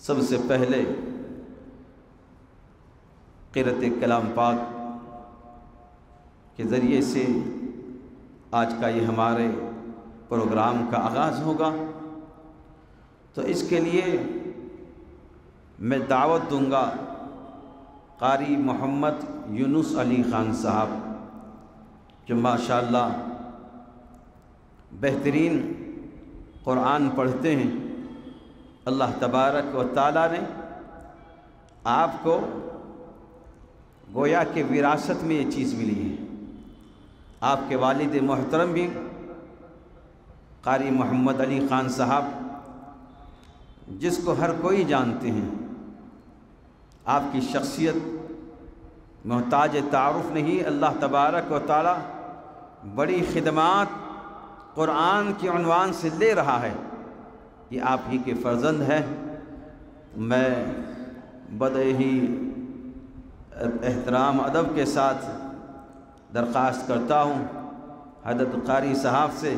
सबसे पहले क़िरात कलाम पाक के ज़रिए से आज का ये हमारे प्रोग्राम का आगाज़ होगा। तो इसके लिए मैं दावत दूंगा कारी मोहम्मद यूनुस अली ख़ान साहब, जो माशाअल्लाह बेहतरीन क़ुरान पढ़ते हैं। अल्लाह तबारक व तआला ने आपको गोया के विरासत में ये चीज़ मिली है। आपके वालिद मोहतरम भी कारी मोहम्मद अली ख़ान साहब, जिसको हर कोई जानते हैं, आपकी शख्सियत मोहताज तारुफ़ नहीं। अल्लाह तबारक व तआला बड़ी खिदमात क़ुरान के उन्वान से ले रहा है। ये आप ही के फ़र्जंद हैं। मैं बड़े ही एहतराम अदब के साथ दरख्वास्त करता हूँ हज़रत कारी साहब से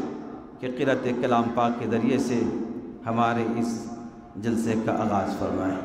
कि क़िरात कलाम पाक के ज़रिए से हमारे इस जलसे का आगाज़ फरमाएँ।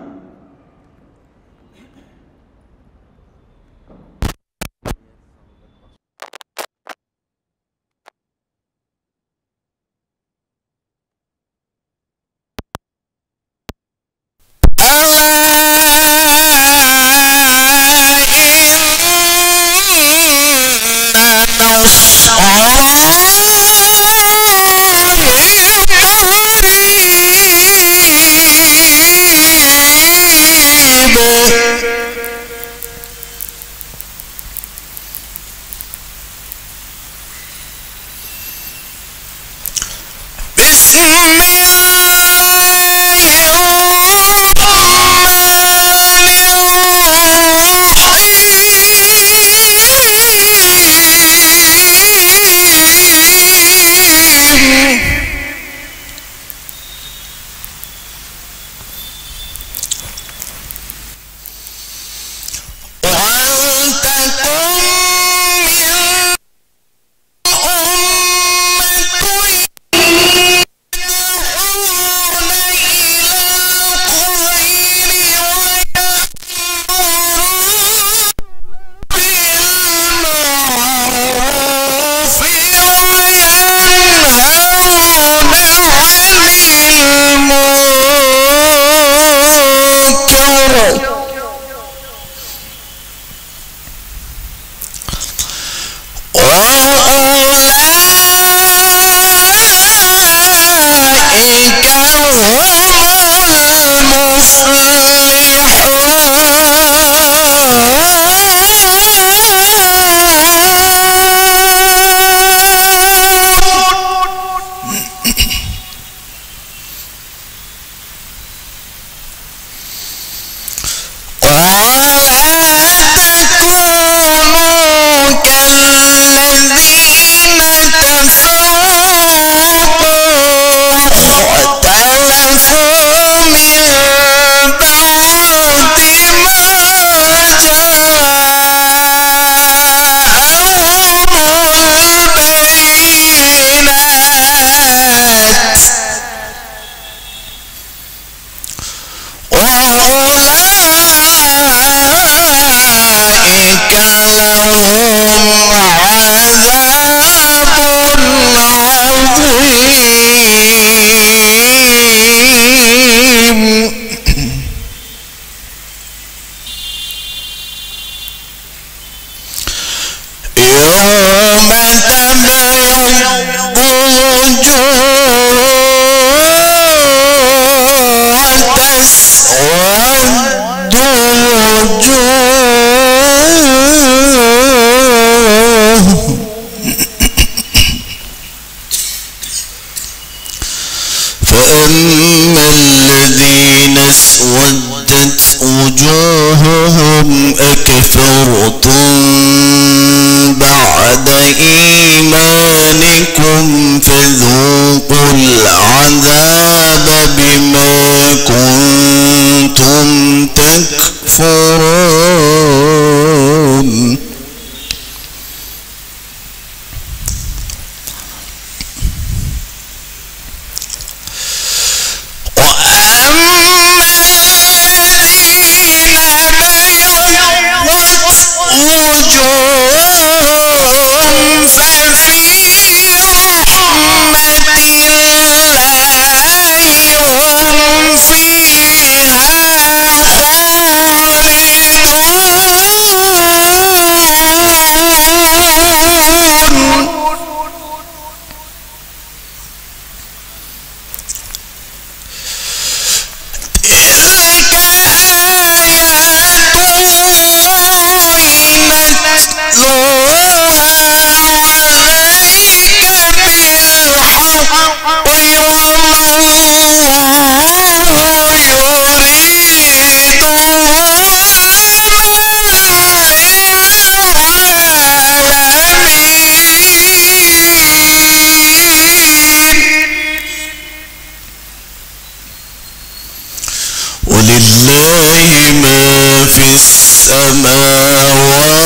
السماوات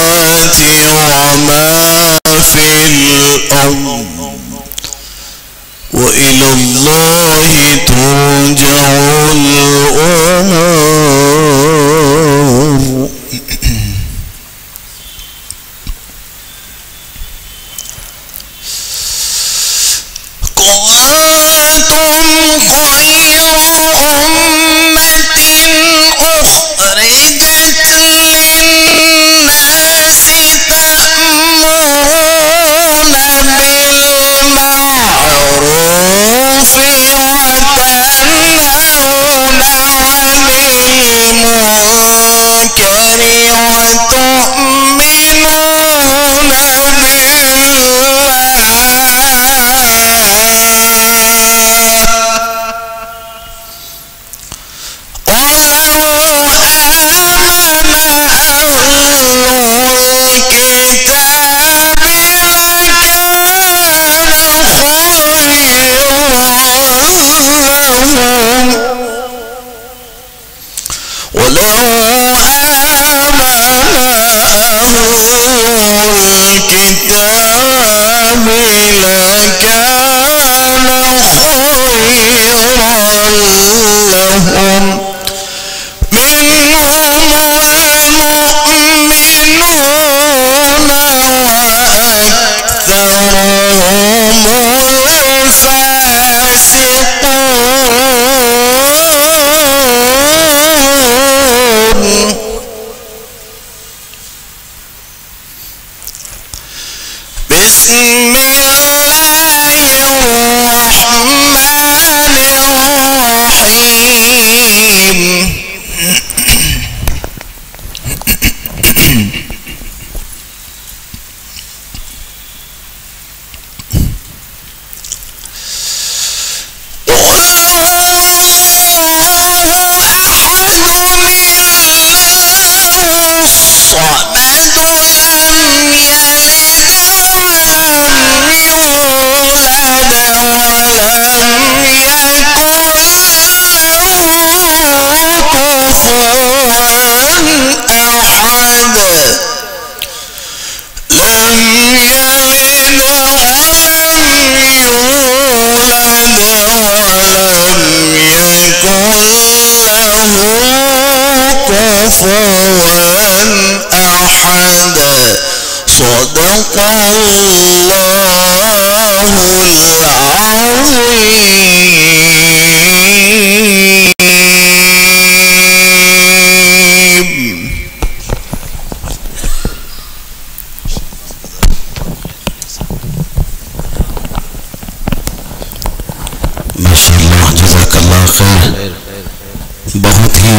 وما في الأرض وإلى الله ترجع الأمور. كنتم خير أمة أخرجت للناس تأمرون بالمعروف وتنهون عن المنكر وتؤمنون صدق ما شاء الله, जज़ाकल्लाह खैर. बहुत ही